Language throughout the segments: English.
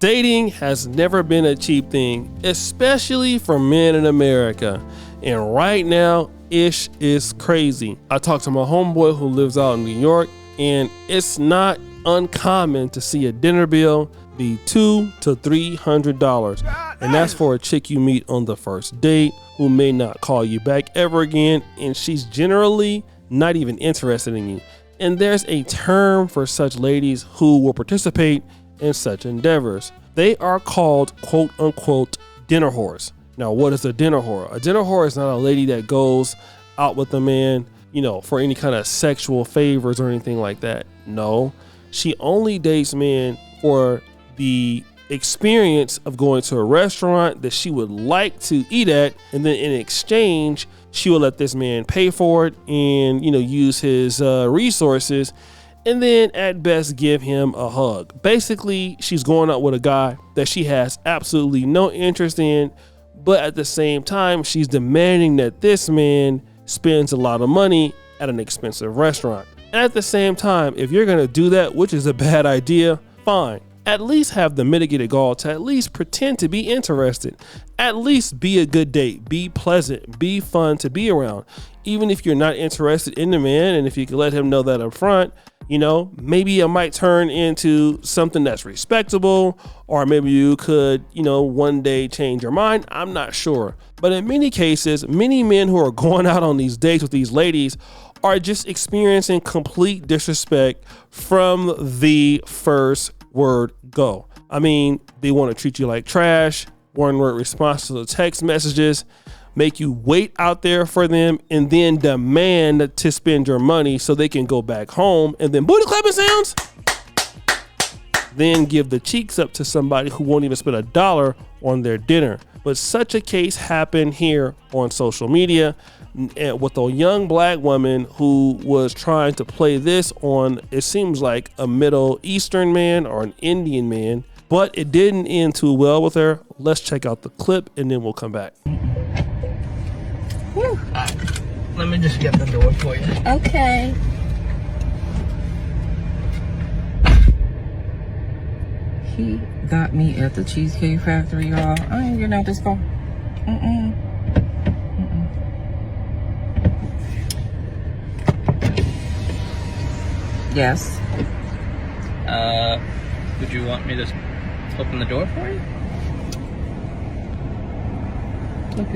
Dating has never been a cheap thing, especially for men in America. And right now, ish is crazy. I talked to my homeboy who lives out in New York, and it's not uncommon to see a dinner bill be $200 to $300. And that's for a chick you meet on the first date who may not call you back ever again, and she's generally not even interested in you. And there's a term for such ladies who will participate in such endeavors. They are called quote unquote dinner whores. Now, what is a dinner whore? A dinner whore is not a lady that goes out with a man, for any kind of sexual favors or anything like that. No, she only dates men for the experience of going to a restaurant that she would like to eat at, and then in exchange, she will let this man pay for it and, use his resources, and then at best give him a hug. Basically, she's going out with a guy that she has absolutely no interest in, but at the same time, she's demanding that this man spends a lot of money at an expensive restaurant. And at the same time, if you're going to do that, which is a bad idea, fine. At least have the mitigated gall to at least pretend to be interested. At least be a good date, be pleasant, be fun to be around. Even if you're not interested in the man, and if you can let him know that up front, maybe it might turn into something that's respectable, or maybe you could, one day change your mind. I'm not sure. But in many cases, many men who are going out on these dates with these ladies are just experiencing complete disrespect from the first word go. I mean, they want to treat you like trash, one-word response to the text messages, make you wait out there for them, and then demand to spend your money so they can go back home, and then booty clapping sounds. Then give the cheeks up to somebody who won't even spend $1 on their dinner. But such a case happened here on social media with a young black woman who was trying to play this on, it seems like, a Middle Eastern man or an Indian man, but it didn't end too well with her. Let's check out the clip and then we'll come back. Let me just get the door for you. Okay. He got me at the Cheesecake Factory, y'all. I ain't getting out this car. Yes. Would you want me to open the door for you? Look.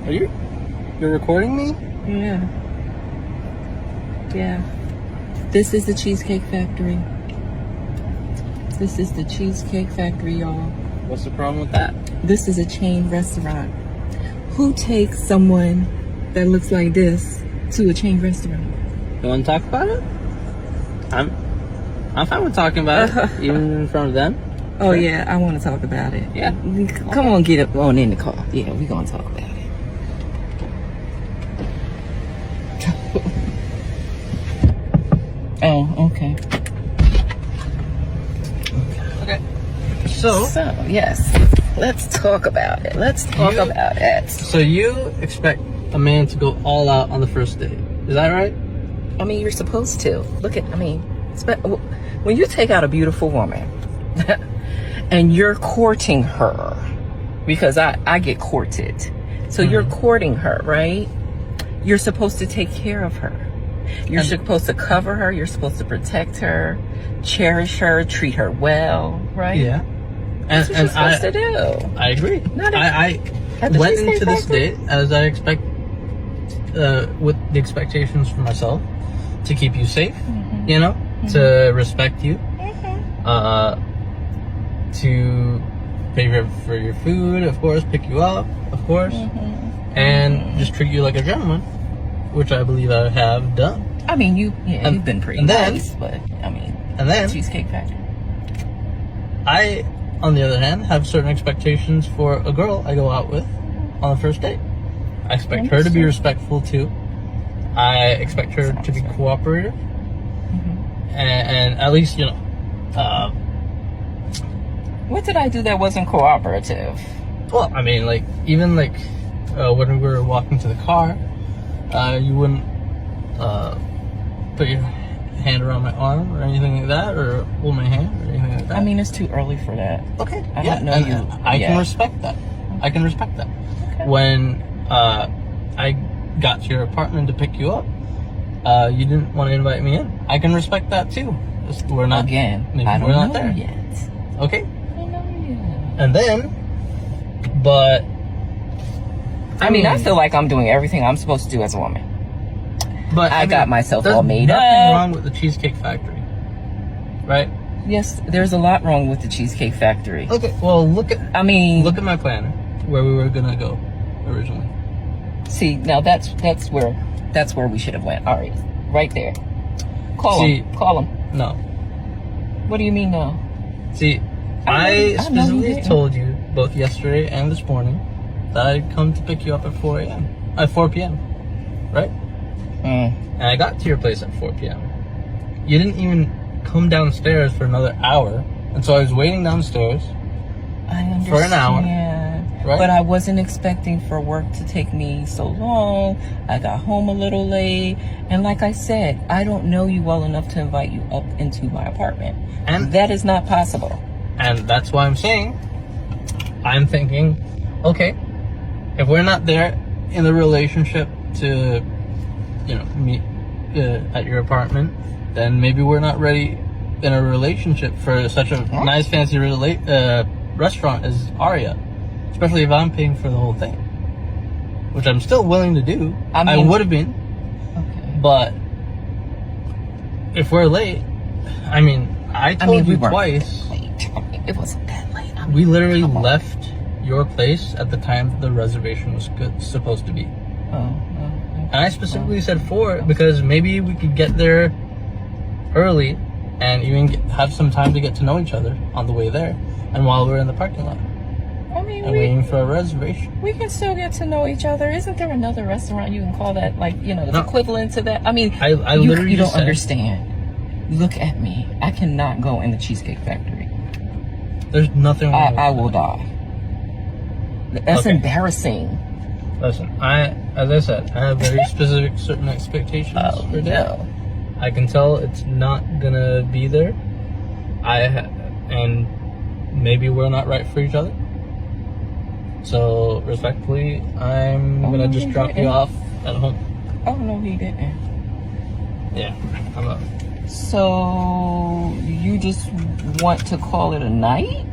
Are you're recording me? Yeah. This is the Cheesecake Factory. This is the Cheesecake Factory, y'all. What's the problem with that? This is a chain restaurant. Who takes someone that looks like this to a chain restaurant? You want to talk about it? I'm fine with talking about it, even in front of them. Oh, yeah, I want to talk about it. Yeah. Come on, get up on in the car. Yeah, we're going to talk about it. Oh, okay. Okay. So, yes. Let's talk about it. So you expect a man to go all out on the first date. Is that right? I mean, you're supposed to. When you take out a beautiful woman and you're courting her, because I get courted. So you're courting her, right? You're supposed to take care of her. You're supposed to cover her. You're supposed to protect her, cherish her, treat her well, right? Yeah. That's what you're supposed to do. I agree. I went into this date as I expect, with the expectations for myself, to keep you safe, to respect you, to pay for your food, of course, pick you up, of course, and just treat you like a gentleman, which I believe I have done. I mean, you've been pretty nice, but I mean, and then Cheesecake Factory. I, on the other hand, have certain expectations for a girl I go out with on the first date. I expect her to be respectful too. I expect her to be cooperative, and at least what did I do that wasn't cooperative? Well, I mean, even when we were walking to the car, you wouldn't put your hand around my arm or anything like that, or hold my hand or anything like that. I mean, it's too early for that. Okay. I yeah. don't know and you. I can respect that. I can respect that. Okay. When I got to your apartment to pick you up, you didn't want to invite me in. I can respect that too. We're not Again. maybe I don't we're not know there yet. Okay. I don't know yet. And then, but I mean, I feel like I'm doing everything I'm supposed to do as a woman. But I got myself there's all made nothing up. wrong with the Cheesecake Factory, right? Yes, there's a lot wrong with the Cheesecake Factory. Okay. Well, look at my planner where we were gonna go originally. See, now that's where we should have went. All right there. Call him. No. What do you mean no? See, I specifically told you both yesterday and this morning that I'd come to pick you up at 4 p.m. Right? And I got to your place at 4 p.m. You didn't even come downstairs for another hour, and so I was waiting downstairs for an hour. Right? But I wasn't expecting for work to take me so long. I got home a little late. And like I said, I don't know you well enough to invite you up into my apartment. And that is not possible. And that's why I'm thinking, okay, if we're not there in the relationship to, meet at your apartment, then maybe we're not ready in a relationship for such a nice, fancy restaurant as Aria. Especially if I'm paying for the whole thing, which I'm still willing to do. I would have been. Okay. But if we're late, I told you twice. Late. It wasn't that late. We literally left your place at the time the reservation was supposed to be. And I specifically said 4 because maybe we could get there early and even have some time to get to know each other on the way there and while we're in the parking lot. Waiting for a reservation. We can still get to know each other. Isn't there another restaurant you can call that, the equivalent to that? I literally you don't understand. Look at me. I cannot go in the Cheesecake Factory. There's nothing wrong with I will die. That's embarrassing. Listen, as I said, I have very specific certain expectations for that. I can tell it's not gonna be there. And maybe we're not right for each other. So, respectfully, I'm gonna just drop you off at home. Oh, no, he didn't. Yeah, I'm up. So, you just want to call it a night?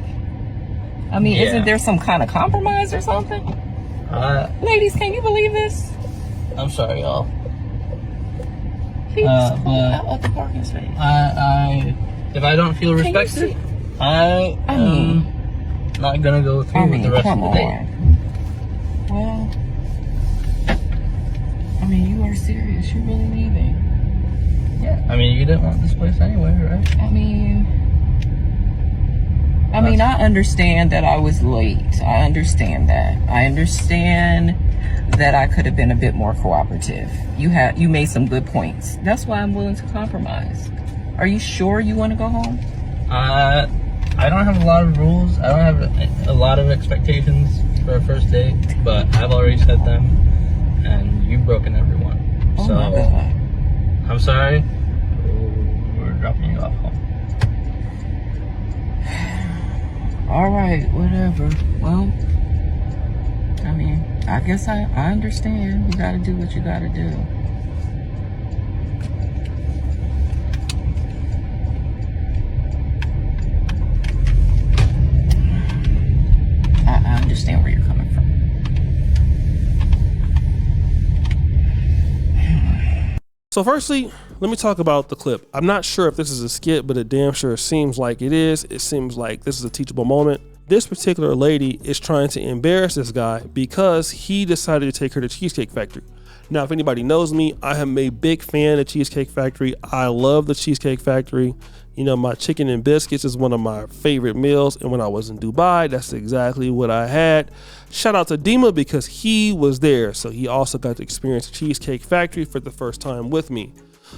Isn't there some kind of compromise or something? Ladies, can you believe this? I'm sorry, y'all. He just pulled out of the parking space. If I don't feel respected, I am not gonna go through with the rest of the day. Well, you are serious. You're really leaving. Yeah. You didn't want this place anyway, right? I understand that I was late. I understand that. I understand that I could have been a bit more cooperative. You made some good points. That's why I'm willing to compromise. Are you sure you want to go home? I don't have a lot of rules. I don't have a lot of expectations for a first date, but I've already set them, and you've broken every one. Oh my God. I'm sorry. We're dropping you off home. All right, whatever. Well, I guess I understand. You gotta do what you gotta do. I understand where you're coming from. So firstly, let me talk about the clip. I'm not sure if this is a skit, but it damn sure seems like it is. It seems like this is a teachable moment. This particular lady is trying to embarrass this guy because he decided to take her to Cheesecake Factory. Now, if anybody knows me, I am a big fan of Cheesecake Factory. I love the Cheesecake Factory. My chicken and biscuits is one of my favorite meals. And when I was in Dubai, that's exactly what I had. Shout out to Dima because he was there. So he also got to experience Cheesecake Factory for the first time with me.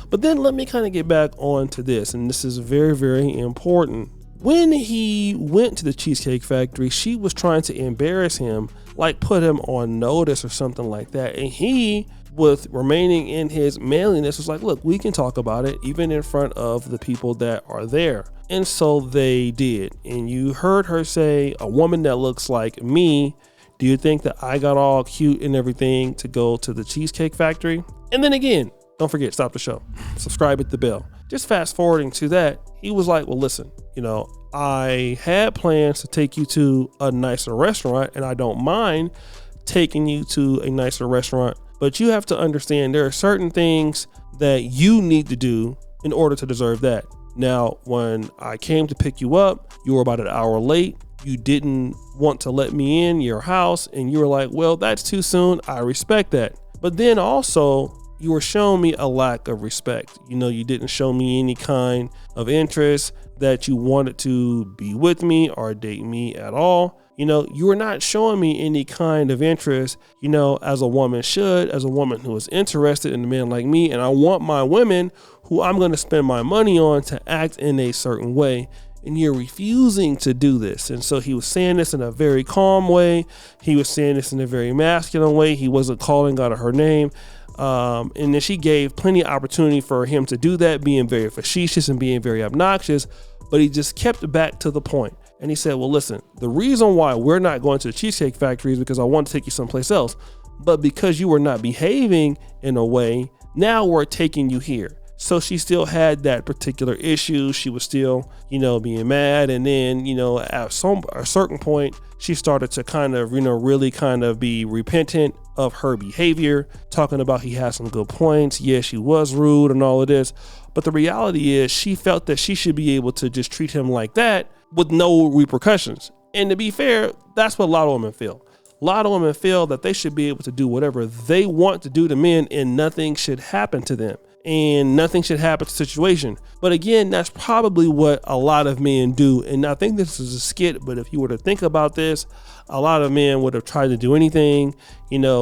But then let me kind of get back on to this. And this is very, very important. When he went to the Cheesecake Factory, she was trying to embarrass him, like put him on notice or something like that. And he, with remaining in his manliness, was like, look, we can talk about it even in front of the people that are there. And so they did. And you heard her say, a woman that looks like me, do you think that I got all cute and everything to go to the Cheesecake Factory? And then again, don't forget, stop the show, subscribe, hit the bell. Just fast forwarding to that, he was like, well, listen, I had plans to take you to a nicer restaurant, and I don't mind taking you to a nicer restaurant, but you have to understand there are certain things that you need to do in order to deserve that. Now, when I came to pick you up, you were about an hour late. You didn't want to let me in your house, and you were like, well, that's too soon. I respect that. But then also, you were showing me a lack of respect. You didn't show me any kind of interest that you wanted to be with me or date me at all. You were not showing me any kind of interest, as a woman should, as a woman who is interested in a man like me. And I want my women who I'm going to spend my money on to act in a certain way. And you're refusing to do this. And so he was saying this in a very calm way. He was saying this in a very masculine way. He wasn't calling out her name. And then she gave plenty of opportunity for him to do that, being very facetious and being very obnoxious. But he just kept back to the point. And he said, well, listen, the reason why we're not going to the Cheesecake Factory is because I want to take you someplace else. But because you were not behaving in a way, now we're taking you here. So she still had that particular issue. She was still, being mad. And then, at a certain point, she started to kind of, really kind of be repentant of her behavior, talking about he had some good points. Yeah, she was rude and all of this. But the reality is she felt that she should be able to just treat him like that with no repercussions. And to be fair, that's what a lot of women feel. A lot of women feel that they should be able to do whatever they want to do to men and nothing should happen to them. And nothing should happen to the situation. But again, that's probably what a lot of men do. And I think this is a skit, but if you were to think about this, a lot of men would have tried to do anything,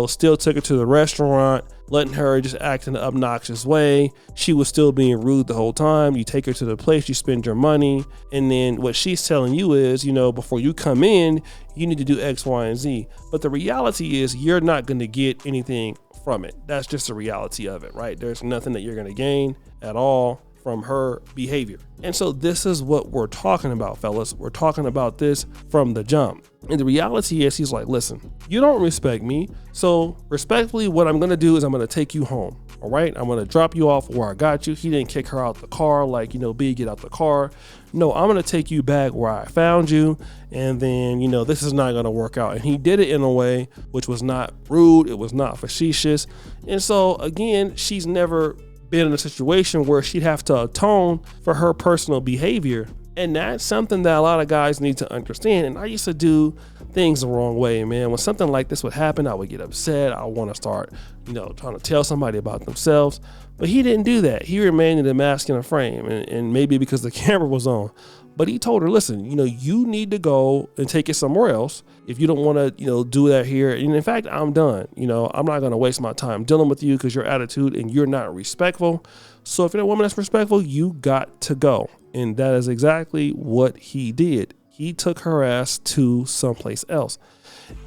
still took her to the restaurant, letting her just act in an obnoxious way. She was still being rude the whole time. You take her to the place, you spend your money. And then what she's telling you is, before you come in, you need to do X, Y, and Z. But the reality is you're not going to get anything from it. That's just the reality of it, right? There's nothing that you're going to gain at all from her behavior. And so this is what we're talking about, fellas. We're talking about this from the jump. And the reality is he's like, listen, you don't respect me. So respectfully, what I'm going to do is I'm going to take you home. All right. I'm going to drop you off where I got you. He didn't kick her out the car like, B, get out the car. No, I'm going to take you back where I found you. And then, this is not going to work out. And he did it in a way which was not rude. It was not facetious. And so again, she's never been in a situation where she'd have to atone for her personal behavior. And that's something that a lot of guys need to understand. And I used to do things the wrong way, man. When something like this would happen, I would get upset. I want to start, trying to tell somebody about themselves. But he didn't do that. He remained in a masculine frame, and maybe because the camera was on. But he told her, listen, you need to go and take it somewhere else if you don't want to, do that here. And in fact, I'm done. I'm not going to waste my time dealing with you because your attitude and you're not respectful. So if you're a woman that's respectful, you got to go. And that is exactly what he did. He took her ass to someplace else.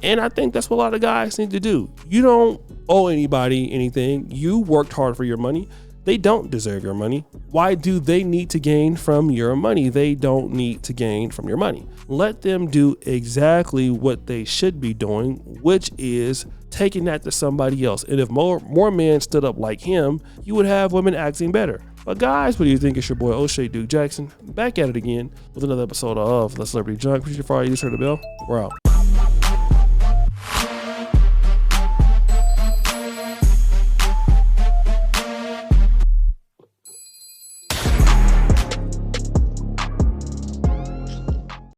And I think that's what a lot of guys need to do. You don't owe anybody anything. You worked hard for your money. They don't deserve your money. Why do they need to gain from your money? They don't need to gain from your money. Let them do exactly what they should be doing, which is taking that to somebody else. And if more men stood up like him, you would have women acting better. But guys, what do you think? It's your boy O'Shea Duke Jackson back at it again with another episode of The Celebrity Junk. Appreciate you for all you just heard the bell. We're out.